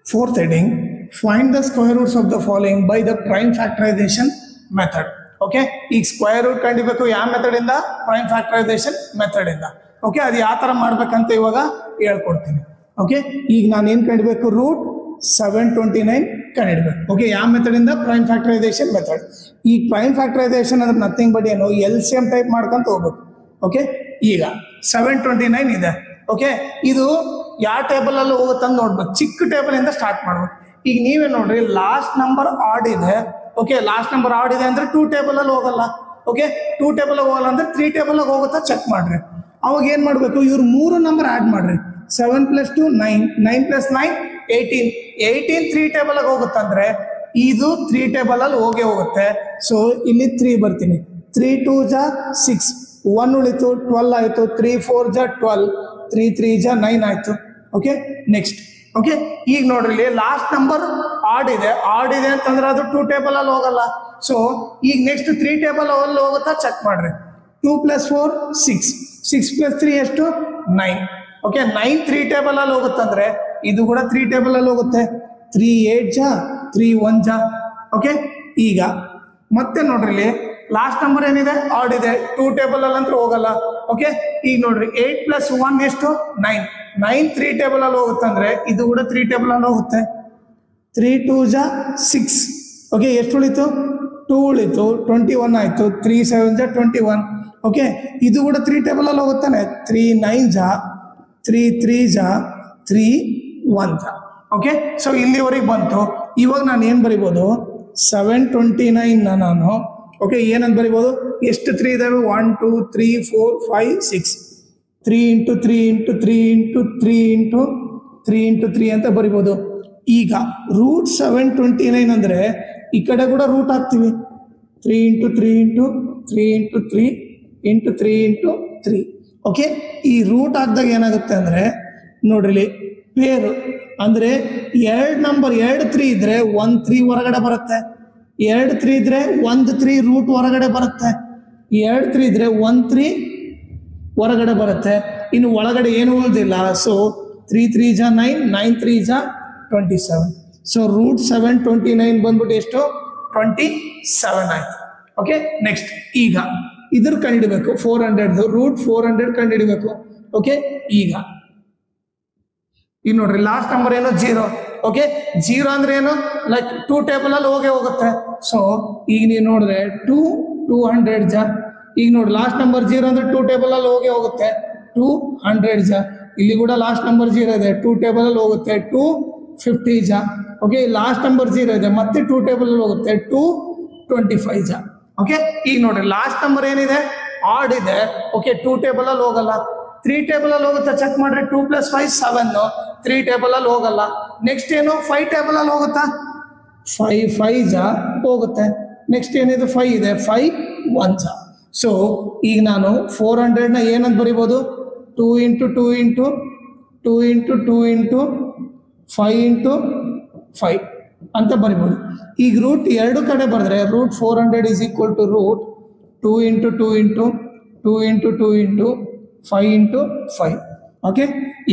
Fourth heading, find the square roots of the following by the prime factorization method. Okay, ಈಗ square root ಕಂಡಿಬೇಕು ಯಾವ method ಇಂದ? Prime factorisation method ಇಂದ. Okay, ಅದು ಯಾವ ತರ ಮಾಡ್ಬೇಕಂತ ಇವಾಗ ಹೇಳ್ಕೊಡ್ತೀನಿ. ಓಕೆ, ಈಗ ನಾನು ಏನ್ ಕಂಡಿಬೇಕು? ರೂಟ್ 729 ಕಂಡಿಡ್ಬೇಕು. ಓಕೆ, ಯಾವ ಮೆಥಡ್ ಇಂದ? Prime factorisation method. ಈ ಪ್ರೈಮ್ ಫ್ಯಾಕ್ಟರೈಸೇಷನ್ ಅಂದ್ರೆ ನಥಿಂಗ್ ಬಟ್ ಏನು? LCM ಟೈಪ್ ಮಾಡ್ಕೊಂತ ಹೋಗ್ಬೇಕು. ಓಕೆ, ಈಗ 729 ಇದೆ. ಓಕೆ, ಇದು ಯಾವ ಟೇಬಲ್ ಅಲ್ಲಿ ಹೋಗುತ್ತಂತ ನೋಡ್ಬೇಕು. ಚಿಕ್ಕ ಟೇಬಲ್ ಇಂದ ಸ್ಟಾರ್ಟ್ ಮಾಡ್ಬೇಕು. ಈಗ ನೀವೇ ನೋಡ್ರಿ, ಲಾಸ್ಟ್ ನಂಬರ್ ಆಡ್ ಇದೆ. ಓಕೆ, ಲಾಸ್ಟ್ ನಂಬರ್ ಆಡ್ ಇದೆ ಅಂದ್ರೆ 2 ಟೇಬಲ್ ಅಲ್ಲಿ ಹೋಗಲ್ಲ. ಓಕೆ, 2 ಟೇಬಲ್ ಹೋಗಲ್ಲ ಅಂದ್ರೆ 3 ಟೇಬಲ್ ಹೋಗುತ್ತಾ ಚೆಕ್ ಮಾಡ್ರಿ. ಅವಾಗ ಏನ್ ಮಾಡ್ಬೇಕು? ಇವ್ರು 3 ನಂಬರ್ ಆಡ್ ಮಾಡ್ರಿ. 7 + 2 9, 9 + 9 18, 18 3 ಟೇಬಲ್ ಹೋಗುತ್ತಂದ್ರೆ ಇದು 3 ಟೇಬಲ್ ಅಲ್ಲಿ ಹೋಗುತ್ತೆ. ಸೊ ಇಲ್ಲಿ 3 ಬರ್ತೀನಿ. 3 2 = 6, 1 ಉಳಿತು, 12 ಆಯ್ತು. 3 4 = 12, 3 3 = 9 ಆಯ್ತು. Okay, next. ಓಕೆ, ಈಗ ನೋಡ್ರಿ, ಲಾಸ್ಟ್ ನಂಬರ್ ಆಡ್ ಇದೆ ಅಂತಂದ್ರೆ ಅದು 2 ಟೇಬಲ್ ಅಲ್ಲಿ ಹೋಗಲ್ಲ. ಸೊ ಈಗ ನೆಕ್ಸ್ಟ್ 3 ಟೇಬಲ್ ಅಲ್ಲಿ ಹೋಗುತ್ತಾ ಚೆಕ್ ಮಾಡ್ರಿ. 2 + 4 6, 6 + 3 ಎಷ್ಟು? 9. ಓಕೆ, 9 3 ಟೇಬಲ್ ಅಲ್ಲಿ ಹೋಗುತ್ತಂದ್ರೆ ಇದು ಕೂಡ 3 ಟೇಬಲ್ ಅಲ್ಲಿ ಹೋಗುತ್ತೆ. 3 8 = 3 1 = ಓಕೆ, ಈಗ ಮತ್ತೆ ನೋಡ್ರಿ, ಲಾಸ್ಟ್ ನಂಬರ್ ಏನಿದೆ? ಆಡ್ ಇದೆ. 2 ಟೇಬಲ್ ಅಲ್ಲಿ ಅಂತ ಹೋಗಲ್ಲ. ಓಕೆ, ಈಗ ನೋಡ್ರಿ, 8 + 1 ಎಷ್ಟು? 9. 9 3 ಟೇಬಲ್ ಅಲ್ಲಿ ಹೋಗುತ್ತಂದ್ರೆ ಇದು ಕೂಡ 3 ಟೇಬಲ್ ಅಲ್ಲಿ ಹೋಗುತ್ತೆ. 3 2 = 6. ಓಕೆ, ಎಷ್ಟು ಉಳಿತು? 2 ಉಳಿತು, 21 ಆಯ್ತು. 3 7 = 21. ಓಕೆ, ಇದು ಕೂಡ 3 ಟೇಬಲ್ ಅಲ್ಲಿ ಹೋಗುತ್ತಾನೆ. 3 9 = 3 3 = 3 1 = ಓಕೆ, ಸೊ ಇಲ್ಲಿವರೆಗೆ ಬಂತು. ಇವಾಗ ನಾನು ಏನು ಬರಿಬೋದು? 729 ನಾನು ಓಕೆ ಏನಂತ ಬರಿಬೋದು? ಎಷ್ಟು 3 ಇದಾವೆ? 1 2 3 4 5 6. 3 × 3 × 3 × 3 × 3 × 3 ಅಂತ ಬರಿಬೋದು. ಈಗ ರೂಟ್ 729 ಅಂದರೆ ಈ ಕಡೆ ಕೂಡ ರೂಟ್ ಹಾಕ್ತೀವಿ. 3 × 3 × 3 × 3 × 3 × 3. ಓಕೆ, ಈ ರೂಟ್ ಹಾಕಿದಾಗ ಏನಾಗುತ್ತೆ ಅಂದರೆ ನೋಡ್ರಿ, ಪೇರು ಅಂದರೆ 2 ನಂಬರ್ 2 3 ಇದ್ರೆ 1 3 ಹೊರಗಡೆ ಬರುತ್ತೆ. 2 3 ಇದ್ರೆ 1 3 ರೂಟ್ ಹೊರಗಡೆ ಬರುತ್ತೆ. 2 3 ಇದ್ರೆ 1 3 ಹೊರಗಡೆ ಬರುತ್ತೆ. ಇನ್ನು ಒಳಗಡೆ ಏನು ಉಳಿದಿಲ್ಲ. ಸೊ 3 3 = 9, 9 3 = 27. ಸೊ ರೂಟ್ 729 ಬಂದ್ಬಿಟ್ಟು ಎಷ್ಟು? 27 ಆಯ್ತು. Okay, next. ಈಗ ಇದ್ರ ಕಂಡುಹಿಡಬೇಕು. 400 ರೂಟ್ 400 ಕಂಡುಹಿಡಬೇಕು. ಓಕೆ, ಈಗ ನೋಡ್ರಿ, ಲಾಸ್ಟ್ ನಂಬರ್ ಏನು? 0. ಓಕೆ, 0 ಅಂದ್ರೆ ಏನು? ಲೈಕ್ 2 ಟೇಬಲ್ ಅಲ್ಲಿ ಹೋಗುತ್ತೆ. ಸೊ ಈಗ ನೀವು ನೋಡಿದ್ರೆ 2 200 ಈಗ ನೋಡಿ, ಲಾಸ್ಟ್ ನಂಬರ್ 0 ಅಂದ್ರೆ 2 ಟೇಬಲ್ ಅಲ್ಲಿ ಹೋಗುತ್ತೆ. 200 ಇಲ್ಲಿ ಕೂಡ ಲಾಸ್ಟ್ ನಂಬರ್ 0 ಇದೆ, 2 ಟೇಬಲ್ ಅಲ್ಲಿ ಹೋಗುತ್ತೆ. 250 ಓಕೆ, ಲಾಸ್ಟ್ ನಂಬರ್ 0 ಇದೆ, ಮತ್ತೆ 2 ಟೇಬಲ್ ಅಲ್ಲಿ ಹೋಗುತ್ತೆ. 225 ಓಕೆ, ಈಗ ನೋಡ್ರಿ, ಲಾಸ್ಟ್ ನಂಬರ್ ಏನಿದೆ? ಆಡ್ ಇದೆ. ಓಕೆ, 2 ಟೇಬಲ್ ಅಲ್ಲಿ ಹೋಗಲ್ಲ. 3 ಟೇಬಲ್ ಅಲ್ಲಿ ಹೋಗುತ್ತೆ, ಚೆಕ್ ಮಾಡ್ರಿ. 2 + 5 7, 3 ಟೇಬಲ್ ಅಲ್ಲಿ ಹೋಗಲ್ಲ. ನೆಕ್ಸ್ಟ್ ಏನು? 5 ಟೇಬಲ್ ಅಲ್ಲಿ ಹೋಗುತ್ತಾ? 5 5 ಹೋಗುತ್ತೆ. ನೆಕ್ಸ್ಟ್ ಏನಿದೆ? 5 ಇದೆ, 5 1 ಸೊ ಈಗ ನಾನು 400ನ ಏನಂತ ಬರಿಬೋದು? 2 × 2 × 2 × 2 × 5 × 5 ಅಂತ ಬರಿಬೋದು. ಈಗ ರೂಟ್ 2 ಕಡೆ ಬರೆದ್ರೆ ರೂಟ್ 400 = ರೂಟ್ 2 × 2 × 2 × 2 × 5 × 5. ಓಕೆ,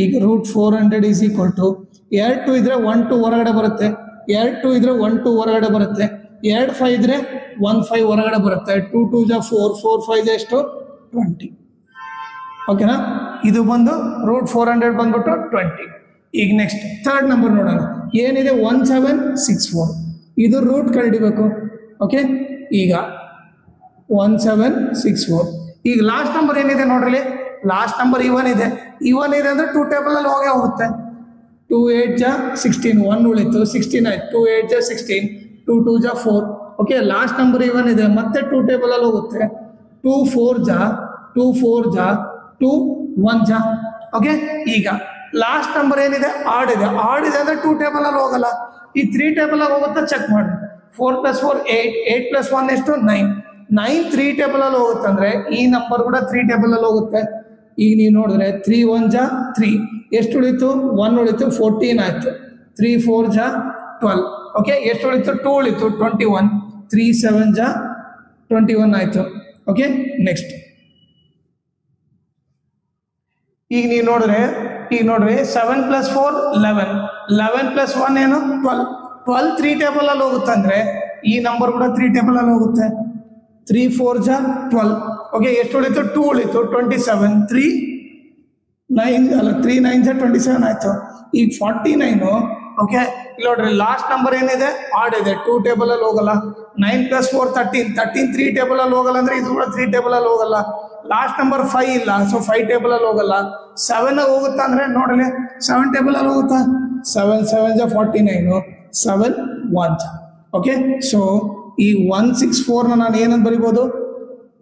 ಈಗ ರೂಟ್ 400 = 2 2 ಇದ್ರೆ 1 2 ಹೊರಗಡೆ ಬರುತ್ತೆ. 2 2 ಇದ್ರೆ 1 2 ಹೊರಗಡೆ ಬರುತ್ತೆ. 2 5 ಇದ್ರೆ 1 5 ಹೊರಗಡೆ ಬರುತ್ತೆ. 2 2 = 4, 4 5 ಎಷ್ಟು? 20. ಓಕೆನಾ? ಇದು ಬಂದು ರೂಟ್ 400 ಬಂದ್ಬಿಟ್ಟು 20. ಈಗ ನೆಕ್ಸ್ಟ್ ಥರ್ಡ್ ನಂಬರ್ ನೋಡೋಣ. ಏನಿದೆ? 1764. ಇದು ರೂಟ್ ಕಂಡುಹಿಡಿಬೇಕು. ಓಕೆ, ಈಗ 1764. ಈಗ ಲಾಸ್ಟ್ ನಂಬರ್ ಏನಿದೆ ನೋಡ್ರಿ, ಲಾಸ್ಟ್ ನಂಬರ್ ಇವನ್ ಇದೆ. ಇವನ್ ಇದೆ ಅಂದ್ರೆ 2 ಟೇಬಲ್ ಅಲ್ಲಿ ಹೋಗುತ್ತೆ. 2 8 = 16, 1 ಉಳಿತು, 16 ಆಯ್ತು. 2 8 = 16, 2 2 = 4. ಓಕೆ, ಲಾಸ್ಟ್ ನಂಬರ್ ಇವನ್ ಇದೆ, ಮತ್ತೆ 2 ಟೇಬಲ್ ಅಲ್ಲಿ ಹೋಗುತ್ತೆ. 2 4 = 2 4 = 2 1 ಓಕೆ, ಈಗ ಲಾಸ್ಟ್ ನಂಬರ್ ಏನಿದೆ? ಆಡ್ ಇದೆ. ಆಡ್ ಇದೆ ಅಂದ್ರೆ 2 ಟೇಬಲ್ ಅಲ್ಲಿ ಹೋಗಲ್ಲ. ಈ 3 ಟೇಬಲ್ ಅಲ್ಲಿ ಹೋಗುತ್ತೆ, ಚೆಕ್ ಮಾಡಿ. 4 + 4 8, 8 + 1 ಎಷ್ಟು? 9. 9 3 ಟೇಬಲ್ ಅಲ್ಲಿ ಹೋಗುತ್ತೆ ಅಂದ್ರೆ ಈ ನಂಬರ್ ಕೂಡ 3 ಟೇಬಲ್ ಅಲ್ಲಿ ಹೋಗುತ್ತೆ. ಈಗ ನೀವು ನೋಡಿದ್ರೆ 3 1 = 3, ಎಷ್ಟು ಉಳಿತು? 1 ಉಳಿತು, 14 ಆಯ್ತು. 3 4 = 12. ಓಕೆ, ಎಷ್ಟು ಉಳಿತು? 2 ಉಳಿತು, 21. 3 7 = 21 ಆಯ್ತು. Okay, next. ಈಗ ನೀವು ನೋಡಿದ್ರೆ ಈಗ ನೋಡ್ರಿ 7 + 4 11, 11 + 1 ಏನು 12, 12 3 ಟೇಬಲ್ ಅಲ್ಲಿ ಹೋಗುತ್ತೆ ಅಂದ್ರೆ ಈ ನಂಬರ್ ಕೂಡ 3 ಟೇಬಲ್ ಅಲ್ಲಿ ಹೋಗುತ್ತೆ. 3 4 ಜಾ 12. ಓಕೆ, ಎಷ್ಟು ಉಳಿತು? 2 ಉಳಿತು. 27 3 9 ಅಲ್ಲ 3 9 ಜಾ 27 ಆಯ್ತು. ಈಗ 49. ಓಕೆ, ಇಲ್ಲಿ ನೋಡ್ರಿ ಲಾಸ್ಟ್ ನಂಬರ್ ಏನಿದೆ? ಆಡ್ ಇದೆ, 2 ಟೇಬಲ್ ಅಲ್ಲಿ ಹೋಗಲ್ಲ. 9 + 4 13, 13 3 ಟೇಬಲ್ ಅಲ್ಲಿ ಹೋಗಲ್ಲ ಅಂದ್ರೆ ಇದು ಕೂಡ 3 ಟೇಬಲ್ ಅಲ್ಲಿ ಹೋಗಲ್ಲ. ಲಾಸ್ಟ್ ನಂಬರ್ 5 ಇಲ್ಲ, ಸೊ 5 ಟೇಬಲ್ ಅಲ್ಲಿ ಹೋಗಲ್ಲ. 7 ಹೋಗುತ್ತಾ ಅಂದ್ರೆ ನೋಡ್ರಿ 7 ಟೇಬಲ್ ಅಲ್ಲಿ ಹೋಗುತ್ತಾ? 7 7 ಜಾ 49, 7 1 ಜಾ. ಓಕೆ, ಸೊ ಈ 164 ನಾನು ಏನಂತ ಬರಿಬೋದು?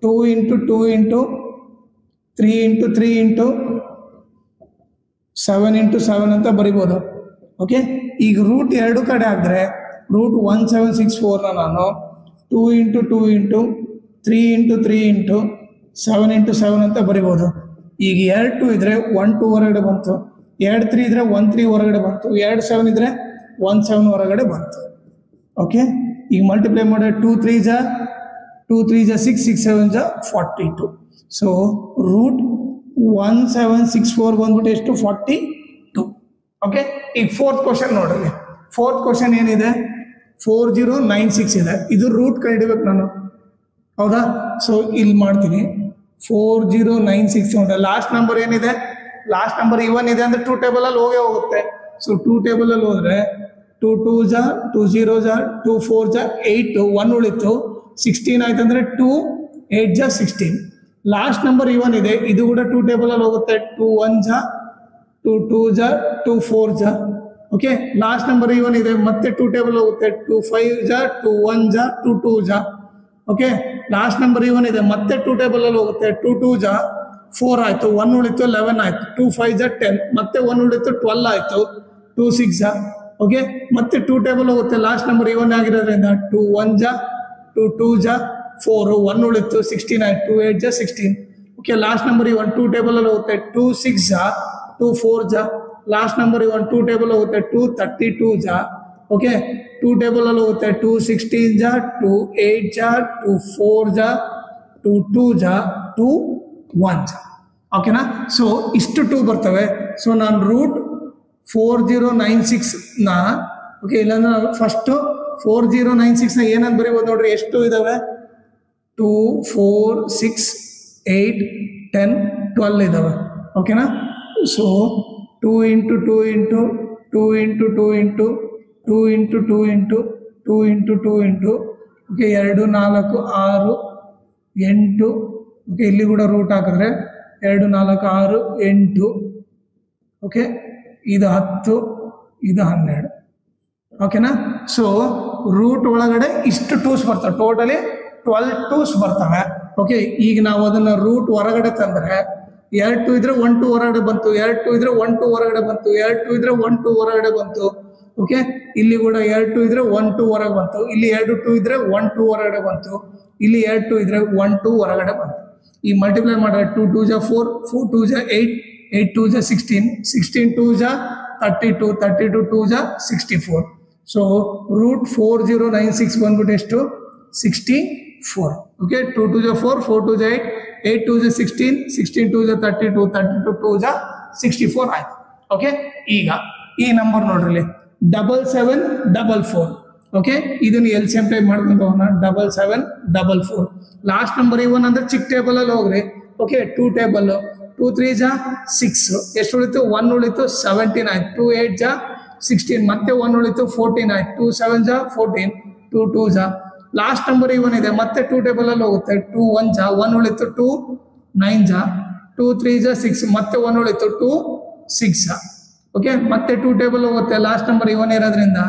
2 × 2 × 3 × 3 × 7 × 7 ಅಂತ ಬರಿಬೋದು. ಓಕೆ, ಈಗ ರೂಟ್ ಎರಡು ಕಡೆ ಹಾಕಿದ್ರೆ ರೂಟ್ 1764 ನಾನು 2 × 2 × 3 × 3 × 7 × 7 ಅಂತ ಬರಿಬೋದು. ಈಗ 2 2 ಇದ್ರೆ 1 2 ಹೊರಗಡೆ ಬಂತು, 2 3 ಇದ್ರೆ 1 3 ಹೊರಗಡೆ ಬಂತು, 2 7 ಇದ್ರೆ 1 7 ಹೊರಗಡೆ ಬಂತು. ಓಕೆ, ಈಗ ಮಲ್ಟಿಪ್ಲೈ ಮಾಡಿದ್ರೆ 2 3 ಜಾ 6, 6 7 ಜಾ 42. ಸೊ ರೂಟ್ 1764 ಬಂದ್ಬಿಟ್ಟು ಎಷ್ಟು? 42. ಓಕೆ, ಈಗ 4th ಕ್ವಶನ್ ನೋಡ್ರಿ. 4th ಕ್ವಶನ್ ಏನಿದೆ? 4096 ಇದೆ. ಇದು ರೂಟ್ ಕಂಡಿಡ್ಬೇಕು ನಾನು, ಹೌದಾ? ಸೊ ಇಲ್ಲಿ ಮಾಡ್ತೀನಿ. 4096 ನೋಡ್ರಿ, ಲಾಸ್ಟ್ ನಂಬರ್ ಏನಿದೆ? ಲಾಸ್ಟ್ ನಂಬರ್ ಇವನ್ ಇದೆ ಅಂದ್ರೆ 2 ಟೇಬಲ್ ಅಲ್ಲಿ ಹೋಗುತ್ತೆ. ಸೊ 2 ಟೇಬಲ್ ಅಲ್ಲಿ ಹೋದ್ರೆ 2 2 ಜಾ 2 0 ಜಾ 2 4 ಜಾ 8, 1 ಉಳಿತು. 16 ಆಯ್ತು ಅಂದ್ರೆ 2 8 ಜಾ 16. ಲಾಸ್ಟ್ ನಂಬರ್ ಇವನ್ ಇದೆ, ಇದು ಕೂಡ 2 ಟೇಬಲ್ ಅಲ್ಲಿ ಹೋಗುತ್ತೆ. 2 1 ಜಾ 2 2 ಜಾ 2 4 ಜಾ. ಓಕೆ, ಲಾಸ್ಟ್ ನಂಬರ್ ಇವನ್ ಇದೆ, ಮತ್ತೆ 2 ಟೇಬಲ್ ಹೋಗುತ್ತೆ. 2 5 ಜಾ 2 1 ಜಾ 2 2 ಜಾ. ಓಕೆ, ಲಾಸ್ಟ್ ನಂಬರ್ ಇವನ್ ಇದೆ, ಮತ್ತೆ 2 ಟೇಬಲ್ ಅಲ್ಲಿ ಹೋಗುತ್ತೆ. 2 2 ಜಾ 4 ಆಯ್ತು, 1 ಉಳಿತು 11 ಆಯ್ತು. 2 5 ಜಾ 10, ಮತ್ತೆ 1 ಉಳಿತು 12 ಆಯ್ತು. 2 6 ಜಾ. ಓಕೆ, ಮತ್ತೆ 2 ಟೇಬಲ್ ಹೋಗುತ್ತೆ, ಲಾಸ್ಟ್ ನಂಬರ್ ಇವನ್ ಆಗಿರೋದ್ರಿಂದ 2 1 ಜಾ 2 2 ಜಾ 4, 1 ಉಳಿತು 16 ಆಯ್ತು. 2 8 ಜಾ 16. ಓಕೆ, ಲಾಸ್ಟ್ ನಂಬರ್ ಇವನ್ 2 ಟೇಬಲ್ ಅಲ್ಲಿ ಹೋಗುತ್ತೆ. 2 6 ಜಾ 2 4 ಜಾ. ಲಾಸ್ಟ್ ನಂಬರ್ ಇವನ್ 2 ಟೇಬಲ್ ಹೋಗುತ್ತೆ. 2 32 ಜಾ. ಓಕೆ, 2 ಟೇಬಲ್ ಅಲ್ಲಿ ಹೋಗುತ್ತೆ. 2 16 ಜಾ 2 8 ಜಾ 2 4 ಜಾ 2 2 ಜಾ 2 1 ಜಾ. ಓಕೆನಾ? ಸೊ ಇಷ್ಟು 2 ಬರ್ತವೆ. ಸೊ ನಾನು ರೂಟ್ 4096 ನ ಓಕೆ, ಇಲ್ಲಾಂದ್ರೆ ಫಸ್ಟ್ 4096 ನ ಏನಂತ ಬರೀಬೋದು ನೋಡ್ರಿ. ಎಷ್ಟು ಇದಾವೆ? 2 4 6 8 10 12 ಇದಾವೆ. ಓಕೆನಾ? So 2 × 2 × 2 × 2 × 2 × 2 × 2 × 2 × okay 2 4 6 8. ಓಕೆ, ಇಲ್ಲಿ ಕೂಡ ರೂಟ್ ಹಾಕಿದ್ರೆ 2 4 6 8. ಓಕೆ, ಇದು 10, ಇದು 12. ಓಕೆನಾ? ಸೊ ರೂಟ್ ಒಳಗಡೆ ಇಷ್ಟು 2s ಬರ್ತವೆ, ಟೋಟಲಿ 12 2s ಬರ್ತವೆ. ಓಕೆ, ಈಗ ನಾವು ಅದನ್ನ ರೂಟ್ ಹೊರಗಡೆ ತಂದ್ರೆ 2 2 ಇದ್ರೆ 1 2 ಹೊರಗಡೆ ಬಂತು, 2 2 ಇದ್ರೆ 1 2 ಹೊರಗಡೆ ಬಂತು, 2 2 ಇದ್ರೆ 1 2 ಹೊರಗಡೆ ಬಂತು. ಓಕೆ, ಇಲ್ಲಿ ಕೂಡ 2 2 ಇದ್ರೆ 1 2 ಹೊರಗೆ ಬಂತು, ಇಲ್ಲಿ 2 2 ಇದ್ರೆ 1 2 ಹೊರಗಡೆ ಬಂತು, ಇಲ್ಲಿ 2 2 ಇದ್ರೆ 1 2 ಹೊರಗಡೆ ಬಂತು. ಈ ಮಲ್ಟಿಪ್ಲೈ ಮಾಡಿದ್ರೆ 2 2 ಜಾ 4, 4 2 ಜಾ 8, 8 2 ಜಾ 16, 16 2 ಜಾ 32, 32 2 ಜಾ 64. ಸೊ ರೂಟ್ 4096 ಬಂದ್ಬಿಟ್ಟು ಎಷ್ಟು? 64. ಓಕೆ, 2 2 ಜಾ 4, 4 2 ಜಾ 8, 8 2 ಜಾ 16, 16 2 ಜಾ 32, 32 2 ಜಾ 64 ಆಯ್ತು. ಓಕೆ, ಈಗ ಈ ನಂಬರ್ ನೋಡ್ರಿ 7744. ಓಕೆ, ಇದನ್ನು LCM ಟೈಪ್ ಮಾಡ್ಕೊಂಡು ಹೋಗೋಣ. 7744. ಲಾಸ್ಟ್ ನಂಬರ್ ಇವನ್ ಅಂದ್ರೆ ಚಿಕ್ಕ ಟೇಬಲ್ ಅಲ್ಲಿ ಹೋಗ್ರಿ. ಓಕೆ, 2 ಟೇಬಲ್ 2 3 ಜಾ 6, ಎಷ್ಟು ಉಳಿತು? 1 ಉಳಿತು 17 ಆಯ್ತು. 2 8 ಜಾ 16, ಮತ್ತೆ 1 ಉಳಿತು 14 ಆಯ್ತು. 2 7 ಜಾ 14, 2 2 ಜಾ. ಲಾಸ್ಟ್ ನಂಬರ್ ಇವನ್ ಇದೆ, ಮತ್ತೆ 2 ಟೇಬಲ್ ಅಲ್ಲಿ ಹೋಗುತ್ತೆ. 2 1 ಜಾ 1 ಉಳಿತು 2 9 ಜಾ 2 3 ಜಾ 6, ಮತ್ತೆ 1 ಉಳಿತು 2 6 ಜಾ. ಓಕೆ, ಮತ್ತೆ 2 ಟೇಬಲ್ ಹೋಗುತ್ತೆ, ಲಾಸ್ಟ್ ನಂಬರ್ ಇವನ್ ಇರೋದ್ರಿಂದ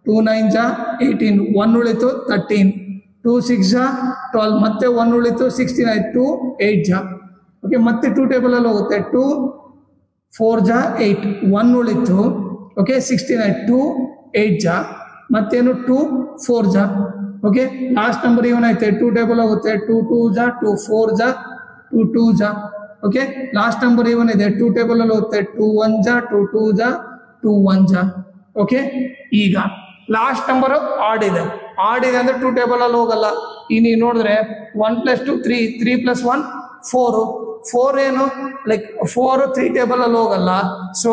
2 9 ಜಾ 18, 1 ಉಳಿತು 13, 2 6 ಜಾ 12, ಮತ್ತೆ 1 ಉಳಿತು 16 ಆಯ್ತು. 2 8 ಜಾ. ಓಕೆ, ಮತ್ತೆ 2 ಟೇಬಲ್ ಅಲ್ಲಿ ಹೋಗುತ್ತೆ. 2 4 ಜಾ 8, 1 ಉಳಿತು. ಓಕೆ, 16 ಆಯ್ತು. 2 8 ಜಾ, ಮತ್ತೇನು 2 4 ಜಾ. ಓಕೆ, ಲಾಸ್ಟ್ ನಂಬರ್ ಇವನ್ ಐತೆ. 2 ಟೇಬಲ್ ಹೋಗುತ್ತೆ. 2 2 ಜಾ 2 4 ಜಾ 2 2 ಜಾ. ಓಕೆ, ಲಾಸ್ಟ್ ನಂಬರ್ ಇವನ್ ಇದೆ. 2 ಟೇಬಲ್ ಅಲ್ಲಿ ಹೋಗುತ್ತೆ. 2 1 ಜಾ 2 2 ಜಾ 2 1 ಜಾ. ಓಕೆ, ಈಗ ಲಾಸ್ಟ್ ನಂಬರ್ ಆಡ್ ಇದೆ. ಆಡ್ ಇದೆ ಅಂದ್ರೆ 2 ಟೇಬಲ್ ಅಲ್ಲಿ ಹೋಗಲ್ಲ. ಈಗ ನೀವು ನೋಡಿದ್ರೆ 1 + 2 3, 3 + 1 4, 4 ಏನು ಲೈಕ್ 4 3 ಟೇಬಲ್ ಅಲ್ಲಿ ಹೋಗಲ್ಲ, ಸೊ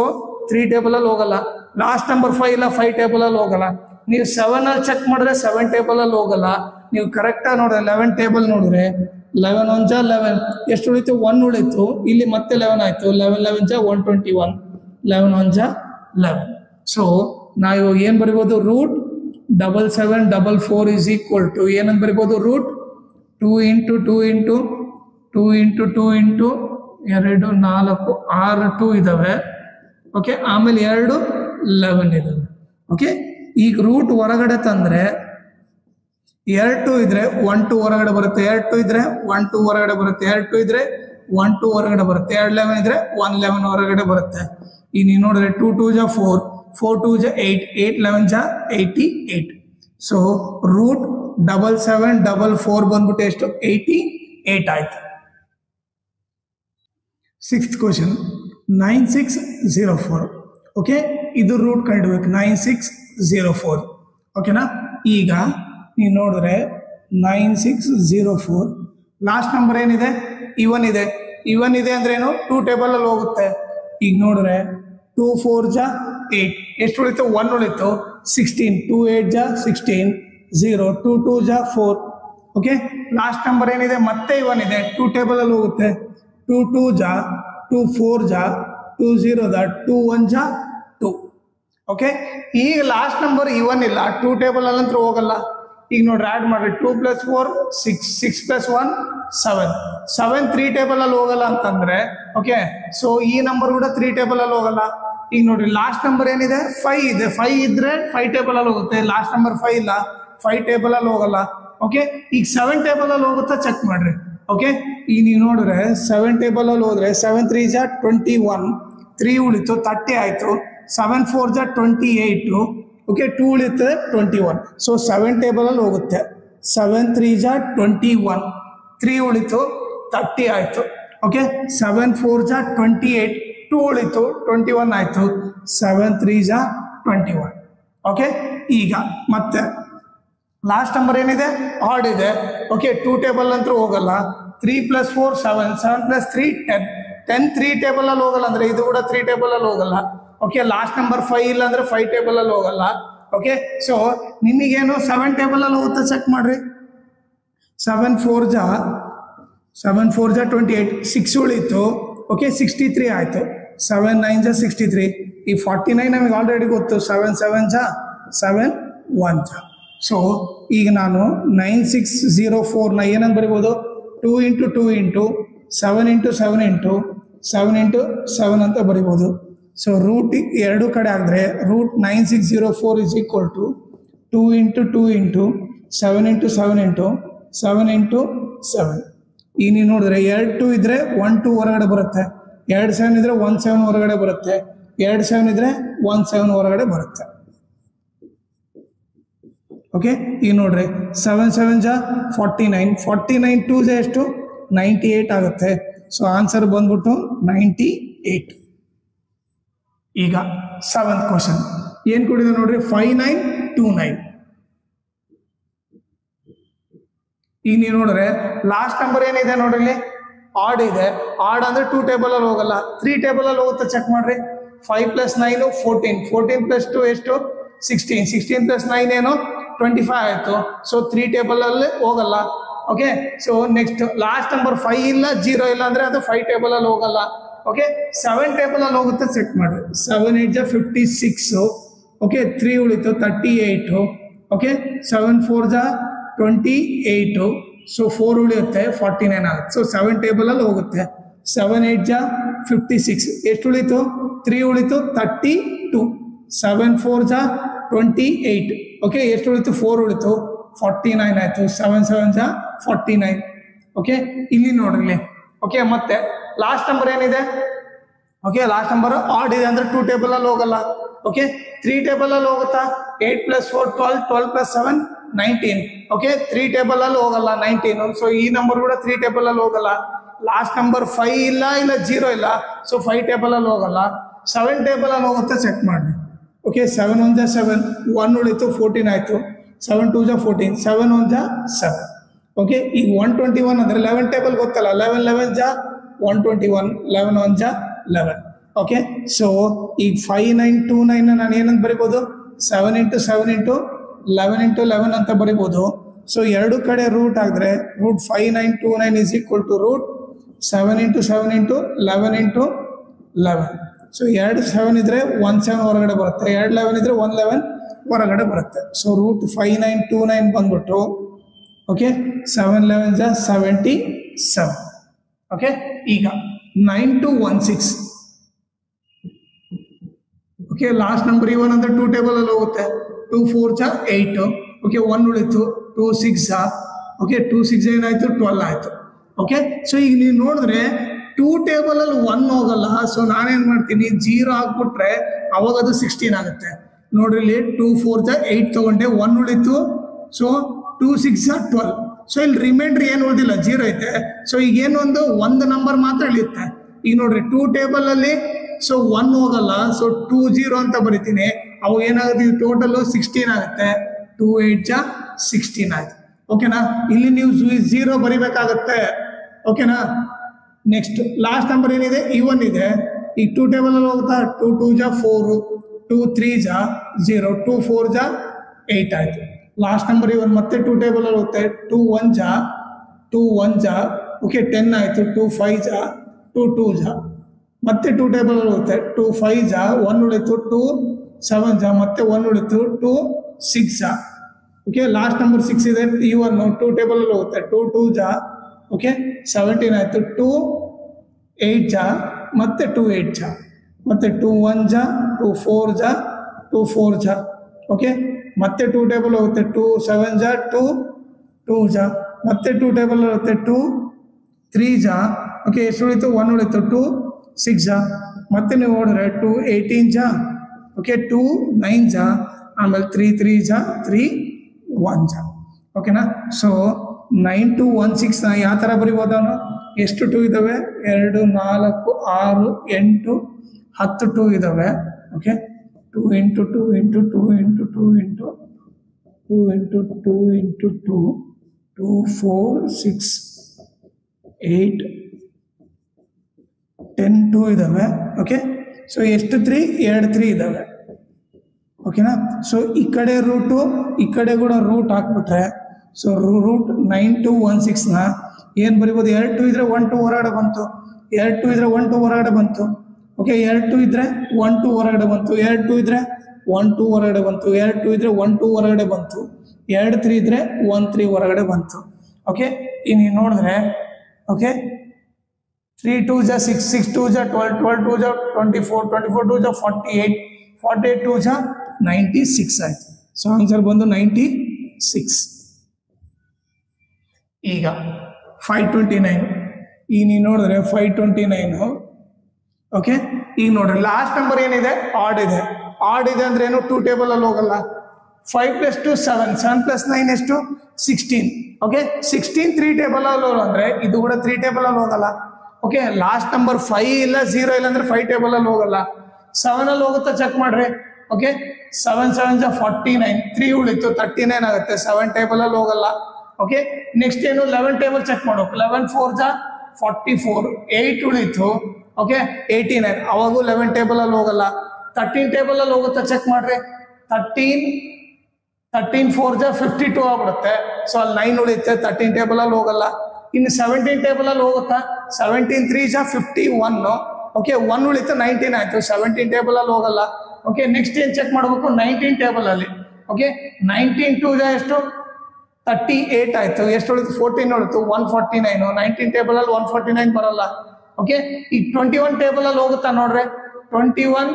3 ಟೇಬಲ್ ಅಲ್ಲಿ ಹೋಗಲ್ಲ. ಲಾಸ್ಟ್ ನಂಬರ್ 5 ಇಲ್ಲ 5 ಟೇಬಲ್ ಅಲ್ಲಿ ಹೋಗಲ್ಲ. ನೀವು 7 ಅಲ್ಲಿ ಚೆಕ್ ಮಾಡಿದ್ರೆ 7 ಟೇಬಲ್ ಅಲ್ಲಿ ಹೋಗಲ್ಲ. ನೀವು ಕರೆಕ್ಟಾಗಿ ನೋಡಿದ್ರೆ 11 ಟೇಬಲ್ ನೋಡಿದ್ರೆ 11 1 ಜಾ 11 ಎಷ್ಟು ಉಳಿತು? 1 ಉಳಿತು. ಇಲ್ಲಿ ಮತ್ತೆ 11 ಆಯ್ತು. 11 11 ಜಾ 121, 11 1 ಜಾ 11. ಸೊ ನಾವು ಇವಾಗ ಏನು ಬರಿಬೋದು? ರೂಟ್ 7744 ಇಸ್ ಈಕ್ವಲ್ ಟು ಏನಂತ ಬರಿಬೋದು? Root 2 into 2 into 2 into 2 into 2 4 6 2 ಇದಾವೆ. ಓಕೆ, ಆಮೇಲೆ 2 11 ಇದಾವೆ. ಓಕೆ, ಈಗ ರೂಟ್ ಹೊರಗಡೆ ತಂದ್ರೆ 2 2 ಇದ್ರೆ 1 2 ಹೊರಗಡೆ ಬರುತ್ತೆ, 2 2 ಇದ್ರೆ 1 2 ಹೊರಗಡೆ ಬರುತ್ತೆ, 2 2 ಇದ್ರೆ 1 2 ಹೊರಗಡೆ ಬರುತ್ತೆ, 2 11 ಇದ್ರೆ 1 11 ಹೊರಗಡೆ ಬರುತ್ತೆ. ಈಗ ನೀವು ನೋಡಿದ್ರೆ 2 2 ಜಾ 4, 4 2 ಜಾ 8, 8 11 ಜಾ 88. ಸೊ ರೂಟ್ 7744 ಬಂದ್ಬಿಟ್ಟು ಎಷ್ಟು? 88 ಆಯ್ತು. 6th question 9604. ಓಕೆ, ಇದು ರೂಟ್ ಕಂಡುಬೇಕು 9604. ಓಕೆನಾ? ಈಗ ನೀವು ನೋಡಿದ್ರೆ 9604 ಲಾಸ್ಟ್ ನಂಬರ್ ಏನಿದೆ? ಇವನ್ ಇದೆ. ಇವನ್ ಇದೆ ಅಂದ್ರೆ ಏನು? 2 ಟೇಬಲ್ ಅಲ್ಲಿ ಹೋಗುತ್ತೆ. ಈಗ ನೋಡಿದ್ರೆ 2 4 ಜಾ 8 ಎಷ್ಟು ಉಳಿತು? 1 ಉಳಿತು. 16 2 8 ಜಾ 16, 0 2 2 ಜಾ 4. ಓಕೆ, ಲಾಸ್ಟ್ ನಂಬರ್ ಏನಿದೆ? ಮತ್ತೆ ಇವನ್ ಇದೆ. 2 ಟೇಬಲ್ ಅಲ್ಲಿ ಹೋಗುತ್ತೆ. 2 2 ಜಾ 2 4 ಜಾ 2 0 ಜಾ 2 1 ಜಾ 2. ಓಕೆ, ಈಗ ಲಾಸ್ಟ್ ನಂಬರ್ ಇವನ್ ಇಲ್ಲ, 2 ಟೇಬಲ್ ಅಲ್ಲಂತೂ ಹೋಗಲ್ಲ. ಈಗ ನೋಡ್ರಿ ಆ್ಯಡ್ ಮಾಡ್ರಿ. 2 + 4 6, 6 + 1 7, 7 3 ಟೇಬಲ್ ಅಲ್ಲಿ ಹೋಗಲ್ಲ ಅಂತಂದ್ರೆ ಓಕೆ, ಸೊ ಈ ನಂಬರ್ ಕೂಡ 3 ಟೇಬಲ್ ಅಲ್ಲಿ ಹೋಗಲ್ಲ. ಈಗ ನೋಡ್ರಿ ಲಾಸ್ಟ್ ನಂಬರ್ ಏನಿದೆ? 5 ಇದೆ. 5 ಇದ್ರೆ 5 ಟೇಬಲ್ ಅಲ್ಲಿ ಹೋಗುತ್ತೆ. ಲಾಸ್ಟ್ ನಂಬರ್ 5 ಇಲ್ಲ, 5 ಟೇಬಲ್ ಅಲ್ಲಿ ಹೋಗಲ್ಲ. ಓಕೆ, ಈಗ 7 ಟೇಬಲ್ ಅಲ್ಲಿ ಹೋಗುತ್ತಾ ಚೆಕ್ ಮಾಡ್ರಿ. ಓಕೆ, ಈಗ ನೀವು ನೋಡಿದ್ರೆ 7 ಟೇಬಲ್ ಅಲ್ಲಿ ಹೋದ್ರೆ 7 3 ಜಾ 21, 3 ಉಳಿತು 30 ಆಯ್ತು. 7 4 ಜಾ 28. ಓಕೆ, 2 ಉಳಿತದೆ 21. ಸೊ 7 ಟೇಬಲ್ ಅಲ್ಲಿ ಹೋಗುತ್ತೆ. 7 3 ಜಾ 21, 3 ಉಳಿತು 30 ಆಯ್ತು. ಓಕೆ, 7 4 ಜಾ 28, 2 ಉಳಿತು 21 ಆಯ್ತು. 7 3 ಜಾ 21. ಓಕೆ, ಈಗ ಮತ್ತೆ ಲಾಸ್ಟ್ ನಂಬರ್ ಏನಿದೆ? ಆಡ್ ಇದೆ. ಓಕೆ, 2 ಟೇಬಲ್ ಅಂತೂ ಹೋಗಲ್ಲ. 3 + 4 7, 7 + 3 10, 10 3 ಟೇಬಲ್ ಅಲ್ಲಿ ಹೋಗಲ್ಲ ಅಂದ್ರೆ ಇದು ಕೂಡ 3 ಟೇಬಲ್ ಅಲ್ಲಿ ಹೋಗಲ್ಲ. ಓಕೆ, ಲಾಸ್ಟ್ ನಂಬರ್ 5 ಇಲ್ಲ ಅಂದ್ರೆ 5 ಟೇಬಲ್ ಅಲ್ಲಿ ಹೋಗಲ್ಲ. ಓಕೆ, ಸೊ ನಿಮಗೇನು 7 ಟೇಬಲ್ ಅಲ್ಲಿ ಹೋಗುತ್ತೆ ಚೆಕ್ ಮಾಡ್ರಿ. 7 4 ಜಾ 28, 6 ಉಳಿತು. ಓಕೆ, 63 ಆಯ್ತು. 7 9 ಜಾ 63. ಈ 49 ನಮಗೆ ಆಲ್ರೆಡಿ ಗೊತ್ತು. 7 7 ಜಾ 7 1 ಜಾ. ಸೊ ಈಗ ನಾನು 9604ನ ಏನಂತ ಬರಿಬೋದು? 2 into 2 into 7 into 7 into 7 into 7 ಅಂತ ಬರಿಬೋದು. ಸೊ ರೂಟ್ ಎರಡು ಕಡೆ ಆದರೆ root 9604 is equal to 2 into 2 into 7 into 7 into 7 into 7. ಈಗ ನೀವು ನೋಡಿದ್ರೆ 2 2 ಇದ್ರೆ 1 2 ಹೊರಗಡೆ ಬರುತ್ತೆ, 2 7 ಇದ್ರೆ 1 7 ಹೊರಗಡೆ ಬರುತ್ತೆ, 2 7 ಇದ್ರೆ 1 7 ಹೊರಗಡೆ ಬರುತ್ತೆ. ಓಕೆ, ಈಗ ನೋಡ್ರಿ 7 7 ಜಾ 49, 49 2 ಜಾ ಎಷ್ಟು? 98 ಆಗುತ್ತೆ. ಸೊ ಆನ್ಸರ್ ಬಂದ್ಬಿಟ್ಟು 98. ಈಗ 7th ಕ್ವಶನ್ ಏನು ಕೊಟ್ಟಿದೆ ನೋಡ್ರಿ? 5929. ಈಗ ನೀವು ನೋಡ್ರೆ ಲಾಸ್ಟ್ ನಂಬರ್ ಏನಿದೆ ನೋಡ್ರಿ, ಇಲ್ಲಿ ಆಡ್ ಇದೆ. ಆಡ್ ಅಂದ್ರೆ 2 ಟೇಬಲ್ ಅಲ್ಲಿ ಹೋಗಲ್ಲ, 3 ಟೇಬಲ್ ಅಲ್ಲಿ ಹೋಗುತ್ತೆ ಚೆಕ್ ಮಾಡ್ರಿ. 5 + 9 14, 14 + 2 ಎಷ್ಟು? 16, 16 + 9 ಏನು? 25 ಆಯ್ತು. ಸೊ 3 ಟೇಬಲ್ ಅಲ್ಲಿ ಹೋಗಲ್ಲ. Okay, so next last number 5 ಇಲ್ಲ 0 ಇಲ್ಲ ಅಂದ್ರೆ ಅದು 5 ಟೇಬಲ್ ಅಲ್ಲಿ ಹೋಗಲ್ಲ. ಓಕೆ, 7 ಟೇಬಲ್ ಅಲ್ಲಿ ಹೋಗುತ್ತೆ ಚೆಕ್ ಮಾಡ್ರಿ. 7 8 ಜಾ 56. ಓಕೆ, 3 ಉಳಿತು 38. ಓಕೆ, 7 4 ಜಾ 28. ಸೊ 4 ಉಳಿಯುತ್ತೆ 49 ಆಗುತ್ತೆ. ಸೊ 7 ಟೇಬಲ್ ಅಲ್ಲಿ ಹೋಗುತ್ತೆ. 7 8 ಜಾ 56 ಎಷ್ಟು ಉಳಿತು? 3 ಉಳಿತು 32. 7 4 ಜಾ 28. ಓಕೆ, ಎಷ್ಟು ಉಳಿತು? 4 ಉಳಿತು 49 ಆಯ್ತು. 7 7 ಜಾ 49. ಓಕೆ, ಇಲ್ಲಿ ನೋಡ್ರಿ. ಓಕೆ, ಮತ್ತೆ ಲಾಸ್ಟ್ ನಂಬರ್ ಏನಿದೆ? ಓಕೆ, ಲಾಸ್ಟ್ ನಂಬರ್ ಆಡ್ ಇದೆ ಅಂದ್ರೆ 2 ಟೇಬಲ್ ಅಲ್ಲಿ ಹೋಗಲ್ಲ. ಓಕೆ, 3 ಟೇಬಲ್ ಅಲ್ಲಿ ಹೋಗುತ್ತಾ? 8 + 4 12, 12 + 7 19. ಓಕೆ, 3 ಟೇಬಲ್ ಅಲ್ಲಿ ಹೋಗಲ್ಲ 19. ಸೊ ಈ ನಂಬರ್ ಕೂಡ 3 ಟೇಬಲ್ ಅಲ್ಲಿ ಹೋಗಲ್ಲ. ಲಾಸ್ಟ್ ನಂಬರ್ 5 ಇಲ್ಲ 0 ಇಲ್ಲ, ಸೊ 5 ಟೇಬಲ್ ಅಲ್ಲಿ ಹೋಗಲ್ಲ. 7 ಟೇಬಲ್ ಅಲ್ಲಿ ಹೋಗುತ್ತೆ ಚೆಕ್ ಮಾಡಿ. ಓಕೆ, 7 1 ಜಾ 7, 1 ಉಳಿತು 14 ಆಯ್ತು. 7 2 ಜಾ 14, 7 1 ಜಾ 7. ಓಕೆ, ಈಗ 121 ಅಂದ್ರೆ 11 ಟೇಬಲ್ ಗೊತ್ತಲ್ಲ, 11 11 ಜಾ 121, 11 1 ಜಾ 11. ಓಕೆ, ಸೊ ಈಗ 5929 ನಾನು ಏನಂತ ಬರಿಬೋದು, 7 × 7 × 11 × 11 ಅಂತ ಬರಿಬೋದು. ಸೊ ಎರಡು ಕಡೆ ರೂಟ್ ಆಗಿದ್ರೆ root 5929 is equal to root 7 × 7 × 11 × 11. So 2 7 ಇದ್ರೆ 1 7 ಹೊರಗಡೆ ಬರುತ್ತೆ, 2 11 ಇದ್ರೆ 1 11 ಹೊರಗಡೆ ಬರುತ್ತೆ. ಸೊ ರೂಟ್ 5929 ಬಂದ್ಬಿಟ್ಟು ಓಕೆ 7 11 ಜಾ 77. ಓಕೆ, ಈಗ 9216. ಓಕೆ, ಲಾಸ್ಟ್ ನಂಬರ್ ಇವನ್ ಅಂದ್ರೆ 2 ಟೇಬಲ್ ಅಲ್ಲಿ ಹೋಗುತ್ತೆ. 2 4 ಜಾ 8. ಓಕೆ, 1 ಉಳಿತು. 2 6 ಜಾ ಓಕೆ 2 6 ಏನಾಯ್ತು 12 ಆಯ್ತು. ಓಕೆ, ಸೊ ಈಗ ನೀವು ನೋಡಿದ್ರೆ 2 ಟೇಬಲ್ ಅಲ್ಲಿ 1 ಹೋಗಲ್ಲ. ಸೊ ನಾನೇನ್ ಮಾಡ್ತೀನಿ, 0 ಹಾಕ್ಬಿಟ್ರೆ ಅವಾಗ ಅದು 16 ಆಗುತ್ತೆ. ನೋಡ್ರಿ ಇಲ್ಲಿ 2 4 ಜಾ 8 ತಗೊಂಡೆ, 1 ಉಳಿತು. ಸೊ 2 6 ಜಾ 12. ಸೊ ಇಲ್ಲಿ ರಿಮೈಂಡರ್ ಏನು ಉಳಿದಿಲ್ಲ, 0 ಐತೆ. ಸೊ ಈಗ ಏನು ಒಂದು ನಂಬರ್ ಮಾತ್ರ ಇಳಿಯುತ್ತೆ. ಈಗ ನೋಡ್ರಿ 2 ಟೇಬಲ್ ಅಲ್ಲಿ ಸೊ 1 ಹೋಗಲ್ಲ. ಸೊ 2 0 ಅಂತ ಬರಿತೀನಿ. ಅವಾಗ ಏನಾಗುತ್ತೆ, ಟೋಟಲ್ 16 ಆಗುತ್ತೆ. 2 8 ಜಾ 16 ಆಯ್ತು. ಓಕೆನಾ, ಇಲ್ಲಿ ನೀವು 0 ಬರಿಬೇಕಾಗತ್ತೆ. ಓಕೆನಾ, ನೆಕ್ಸ್ಟ್ ಲಾಸ್ಟ್ ನಂಬರ್ ಏನಿದೆ ಇವನ್ ಇದೆ. ಈಗ 2 ಟೇಬಲ್ ಅಲ್ಲಿ ಹೋಗುತ್ತಾ, 2 2 ಜಾ 4, 2 3 ಜಾ 0, 2 4 ಜಾ 8 ಆಯ್ತು. ಲಾಸ್ಟ್ ನಂಬರ್ ಇವನ್ ಮತ್ತೆ 2 ಟೇಬಲ್ ಅಲ್ಲಿ ಹೋಗುತ್ತೆ. 2 1 ಜಾ 2 1 ಜಾ ಓಕೆ 10 ಆಯ್ತು. 2 5 ಜಾ 2 2 ಜಾ ಮತ್ತೆ 2 ಟೇಬಲ್ ಅಲ್ಲಿ ಹೋಗುತ್ತೆ. 2 5 ಜಾ 1 ಉಳಿತು. 2 7 ಜಾ ಮತ್ತೆ 1 ಉಳಿತು. 2 6 ಜಾ ಓಕೆ ಲಾಸ್ಟ್ ನಂಬರ್ 6 ಇದೆ. ಇವನ್ 2 ಟೇಬಲ್ ಅಲ್ಲಿ ಹೋಗುತ್ತೆ. 2 2 ಜಾ ಓಕೆ 17 ಆಯ್ತು. 2 8 ಜಾ ಮತ್ತೆ 2 8 ಜಾ ಮತ್ತೆ 2 1 ಜಾ 2 4 ಜಾ 2 4 ಜಾ ಓಕೆ ಮತ್ತೆ 2 ಟೇಬಲ್ ಹೋಗುತ್ತೆ. 2 7 ಜಾ 2 2 ಜಾ ಮತ್ತೆ 2 ಟೇಬಲ್ ಹೋಗುತ್ತೆ. 2 3 ಜಾ ಓಕೆ ಎಷ್ಟು ಉಳಿತು, 1 ಉಳಿತು. 2 6 ಜಾ ಮತ್ತೆ ನೀವು ನೋಡಿದ್ರೆ 2 18 ಜಾ ಓಕೆ 2 9 ಜಾ ಆಮೇಲೆ 3 3 ಜಾ 3 1 ಜಾ. ಓಕೆನಾ, ಸೊ 9216 ಯಾವ ಥರ ಬರಿಬೋದು ಅವನು, ಎಷ್ಟು 2 ಇದ್ದಾವೆ, 2 4 6 8 10 2 ಇದ್ದಾವೆ. ಓಕೆ 2 × 2 × 2 × 2 × 2 × 2 × 2 2 4 6 8 10 2 ಇದ್ದಾವೆ. ಓಕೆ, ಸೊ ಎಷ್ಟು 3 2 3 ಇದ್ದಾವೆ. ಓಕೆನಾ, ಸೊ ಈ ಕಡೆ ರೂಟು ಈ ಕಡೆ ಕೂಡ ರೂಟ್ ಹಾಕ್ಬಿಟ್ರೆ ಸೊ ರೂಟ್ 9216ನ ಏನು ಬರಿಬೋದು, 2 2 ಇದ್ರೆ 1 2 ಹೊರಗಡೆ ಬಂತು. 2 2 ಇದ್ರೆ 1 2 ಹೊರಗಡೆ ಬಂತು. ಓಕೆ 2 2 ಇದ್ರೆ 1 2 ಹೊರಗಡೆ ಬಂತು. 2 2 ಇದ್ರೆ 1 2 ಹೊರಗಡೆ ಬಂತು. 2 2 ಇದ್ರೆ 1 2 ಹೊರಗಡೆ ಬಂತು. 2 3 ಇದ್ರೆ 1 3 ಹೊರಗಡೆ ಬಂತು. ಓಕೆ, ಈಗ ನೀವು ನೋಡಿದ್ರೆ ಓಕೆ 3 2 ಜಾ 6 6 2 ಜಾ 12 12 2 ಜಾ 24 24 2 ಜಾ 48 48 2 ಜಾ 96 ಆಯ್ತು. ಸೊ ಆನ್ಸರ್ ಬಂದು 96. ಈಗ 529 ಈಗ ನೀವು ನೋಡಿದ್ರೆ 529 ಓಕೆ ಈಗ ನೋಡ್ರಿ ಲಾಸ್ಟ್ ನಂಬರ್ ಏನಿದೆ ಆಡ್ ಇದೆ. ಆಡ್ ಇದೆ ಅಂದ್ರೆ ಏನು, 2 ಟೇಬಲ್ ಅಲ್ಲಿ ಹೋಗಲ್ಲ. 5 + 2 7 7 + 9 ಎಷ್ಟು 16. ಓಕೆ 16 3 ಟೇಬಲ್ ಅಲ್ಲಿ ಅಂದ್ರೆ ಇದು ಕೂಡ 3 ಟೇಬಲ್ ಅಲ್ಲಿ ಹೋಗಲ್ಲ. ಓಕೆ ಲಾಸ್ಟ್ ನಂಬರ್ 5 ಇಲ್ಲ 0 ಇಲ್ಲ ಅಂದ್ರೆ 5 ಟೇಬಲ್ ಅಲ್ಲಿ ಹೋಗಲ್ಲ. 7 ಅಲ್ಲಿ ಹೋಗುತ್ತಾ ಚೆಕ್ ಮಾಡ್ರಿ. ಓಕೆ 7 7 ಜಾ 49 3 ಉಳಿತು 39 ಆಗುತ್ತೆ. 7 ಟೇಬಲ್ ಅಲ್ಲಿ ಹೋಗಲ್ಲ. ಓಕೆ ನೆಕ್ಸ್ಟ್ ಏನು 11 ಟೇಬಲ್ ಚೆಕ್ ಮಾಡೋಕೆ. 11 4 ಜಾ 44 8 ಉಳಿತು. ಓಕೆ 89 ಅವಾಗೂ 11 ಟೇಬಲ್ ಅಲ್ಲಿ ಹೋಗಲ್ಲ. 13 ಟೇಬಲ್ ಅಲ್ಲಿ ಹೋಗುತ್ತಾ ಚೆಕ್ ಮಾಡ್ರಿ. 13 4 ಜಾ 52 ಆಗ್ಬಿಡುತ್ತೆ. ಸೊ ಅಲ್ಲಿ 9 ಉಳಿಯುತ್ತೆ. 13 ಟೇಬಲ್ ಅಲ್ಲಿ ಹೋಗಲ್ಲ. ಇನ್ನು 17 ಟೇಬಲ್ ಅಲ್ಲಿ ಹೋಗುತ್ತಾ, 17 3 ಜಾ 51 ಓಕೆ 1 ಉಳಿತು 19 ಆಯ್ತು. 17 ಟೇಬಲ್ ಅಲ್ಲಿ ಹೋಗಲ್ಲ. ಓಕೆ ನೆಕ್ಸ್ಟ್ ಏನ್ ಚೆಕ್ ಮಾಡಬೇಕು, 19 ಟೇಬಲ್ ಅಲ್ಲಿ. ಓಕೆ 19 2 ಜಾ ಎಷ್ಟು 38 ಆಯ್ತು. ಎಷ್ಟು ಉಳಿತು 14 ಉಳಿತು 149. 19 ಟೇಬಲ್ ಅಲ್ಲಿ 149 ಬರಲ್ಲ. ಓಕೆ ಈಗ 21 ಟೇಬಲ್ ಅಲ್ಲಿ ಹೋಗುತ್ತಾ ನೋಡ್ರಿ. 21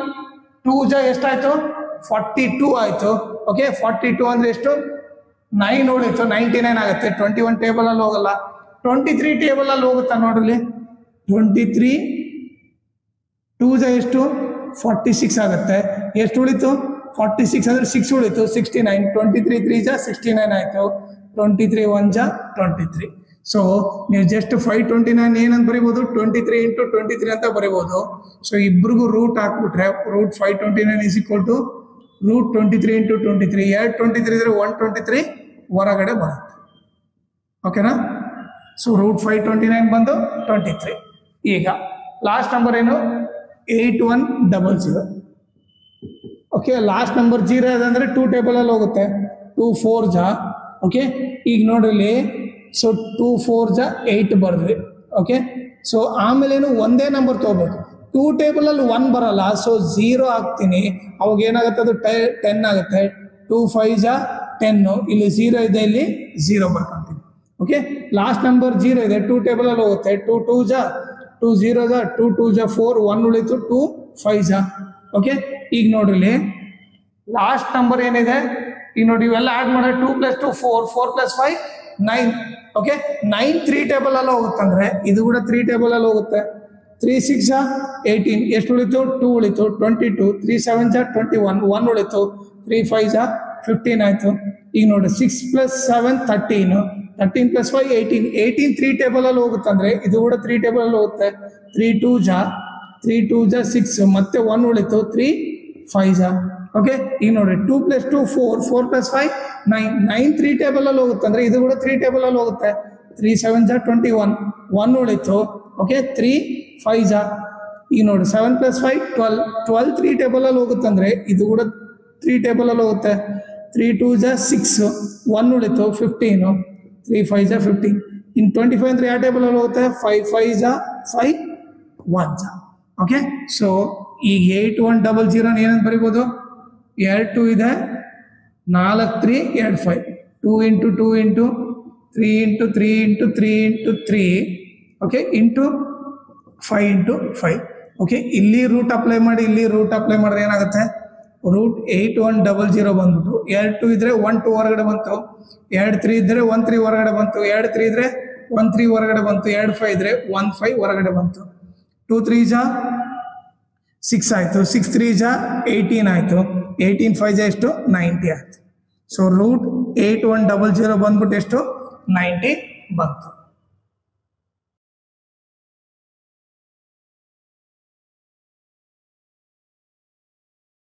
2 ಜಾ ಎಷ್ಟಾಯ್ತು 42 ಆಯ್ತು. ಓಕೆ 42 ಅಂದ್ರೆ ಎಷ್ಟು 9 ಉಳಿತು 99 ಆಗುತ್ತೆ. 21 ಟೇಬಲ್ ಅಲ್ಲಿ ಹೋಗಲ್ಲ. 23 ಟೇಬಲ್ ಅಲ್ಲಿ ಹೋಗುತ್ತಾ ನೋಡ್ರಿ. 23 2 ಜಾ ಎಷ್ಟು 46 ಆಗುತ್ತೆ. ಎಷ್ಟು ಉಳಿತು 46 ಅಂದ್ರೆ 6 ಉಳಿತು 69. 23 3 ಜಾ 69 ಆಯ್ತು. 23 1 ಜಾ 23. ಸೊ ನೀವು ಜಸ್ಟ್ 529 ಏನಂತ ಬರಿಬೋದು, 23 × 23 ಅಂತ ಬರಿಬೋದು. ಸೊ ಇಬ್ರಿಗೂ ರೂಟ್ ಹಾಕ್ಬಿಟ್ರೆ ರೂಟ್ 529 = ರೂಟ್ 23 × 23. 23 ಇದ್ರೆ 123 ಹೊರಗಡೆ ಬರುತ್ತೆ. ಓಕೆನಾ, ಸೊ ರೂಟ್ 529 ಬಂದು 23. ಈಗ ಲಾಸ್ಟ್ ನಂಬರ್ ಏನು 8100. ಓಕೆ, ಲಾಸ್ಟ್ ನಂಬರ್ 0 ಅದಂದ್ರೆ 2 ಟೇಬಲಲ್ಲಿ ಹೋಗುತ್ತೆ. 2 4 ಜಾ. ಓಕೆ, ಈಗ ನೋಡ್ರಿ, ಸೊ 2 4 ಜಾ 8 ಬರ್ದ್ವಿ. ಓಕೆ, ಸೊ ಆಮೇಲೇನು ಒಂದೇ ನಂಬರ್ ತೊಗೋಬೇಕು. 2 ಟೇಬಲಲ್ಲಿ 1 ಬರಲ್ಲ, ಸೊ 0 ಹಾಕ್ತೀನಿ. ಅವಾಗ ಏನಾಗುತ್ತೆ, ಅದು 10 ಆಗುತ್ತೆ. 2 5 ಜಾ 10, ಇಲ್ಲಿ 0 ಇದೆ, ಇಲ್ಲಿ 0 ಬರ್ಕೊಂತೀನಿ. ಓಕೆ, ಲಾಸ್ಟ್ ನಂಬರ್ 0 ಇದೆ, 2 ಟೇಬಲಲ್ಲಿ ಹೋಗುತ್ತೆ. 2 2 ಜಾ 2 0 ಜಾ 2 2 ಜಾ 4, 1 ಉಳಿತು. 2 5 ಜಾ. ಓಕೆ, ಈಗ ನೋಡ್ರಿ, ಲಾಸ್ಟ್ ನಂಬರ್ ಏನಿದೆ, ಈಗ ನೋಡಿ ಇವೆಲ್ಲ ಆಡ್ ಮಾಡಿದ್ರೆ 2 + 2 4, 4 + 5 9. ಓಕೆ, 9 3 ಟೇಬಲಲ್ಲಿ ಹೋಗುತ್ತಂದ್ರೆ ಇದು ಕೂಡ 3 ಟೇಬಲಲ್ಲಿ ಹೋಗುತ್ತೆ. 3 6 ಜಾ 18, ಎಷ್ಟು ಉಳಿತು? 2 ಉಳಿತು. 22, 3 7 ಜಾ 21, 1 ಉಳಿತು. 3 5 ಜಾ 15 ಆಯ್ತು. ಈಗ ನೋಡಿ 6 + 7 13, 13 + 5 18, 18 3 ಟೇಬಲಲ್ಲಿ ಹೋಗುತ್ತಂದ್ರೆ ಇದು ಕೂಡ 3 ಟೇಬಲಲ್ಲಿ ಹೋಗುತ್ತೆ. 3 2 ಜಾ 6, ಮತ್ತೆ 1 ಉಳಿತು. 3 5 ಜಾ. ಓಕೆ, ಈಗ ನೋಡಿ 2 + 2 4, 4 + 5 9, 9 3 ಟೇಬಲಲ್ಲಿ ಹೋಗುತ್ತೆ ಅಂದ್ರೆ ಇದು ಕೂಡ 3 ಟೇಬಲಲ್ಲಿ ಹೋಗುತ್ತೆ. 3 7 ಜಾ 21, 1 ಉಳಿತು. ಓಕೆ, 3 5 ಜಾ. ಈಗ ನೋಡಿ 7 + 5 12, 12 3 ಟೇಬಲಲ್ಲಿ ಹೋಗುತ್ತಂದ್ರೆ ಇದು ಕೂಡ 3 ಟೇಬಲಲ್ಲಿ ಹೋಗುತ್ತೆ. 3 2 ಜಾ 6, 1 ಉಳಿತು. 15, 3 5 ಜಾ 15. ಇನ್ನು 25 ಅಂದ್ರೆ ಯಾವ ಟೇಬಲಲ್ಲಿ ಹೋಗುತ್ತೆ? 5 5 ಜಾ 5 1 ಜಾ. ಓಕೆ, ಸೊ ಈಗ 8100 ಏನಂತ ಬರಿಬೋದು? 2 2 ಇದೆ, 4 3 2 5, 2 × 2 × 3 × 3 × 3 × 3. Okay, into 5 × 5. ಓಕೆ, ಇಲ್ಲಿ ರೂಟ್ ಅಪ್ಲೈ ಮಾಡಿ, ಇಲ್ಲಿ ರೂಟ್ ಅಪ್ಲೈ ಮಾಡಿದ್ರೆ ಏನಾಗುತ್ತೆ? √8100 ಬಂದ್ಬಿಟ್ಟು 2 2 ಇದ್ರೆ 1 2 ಹೊರಗಡೆ ಬಂತು. 2 3 ಇದ್ರೆ 1 3 ಹೊರಗಡೆ ಬಂತು. 2 3 ಇದ್ರೆ 1 3 ಹೊರಗಡೆ ಬಂತು. 2 5 ಇದ್ರೆ 1 5 ಹೊರಗಡೆ ಬಂತು. 2 3 ಜಾ 6 ಆಯಿತು. 6 3 ಜಾ 18 ಆಯಿತು. 18 5 ಜಾ ಎಷ್ಟು? 90 ಆಯಿತು. ಸೊ √8100 ಬಂದ್ಬಿಟ್ಟು ಎಷ್ಟು? 90 ಬಂತು.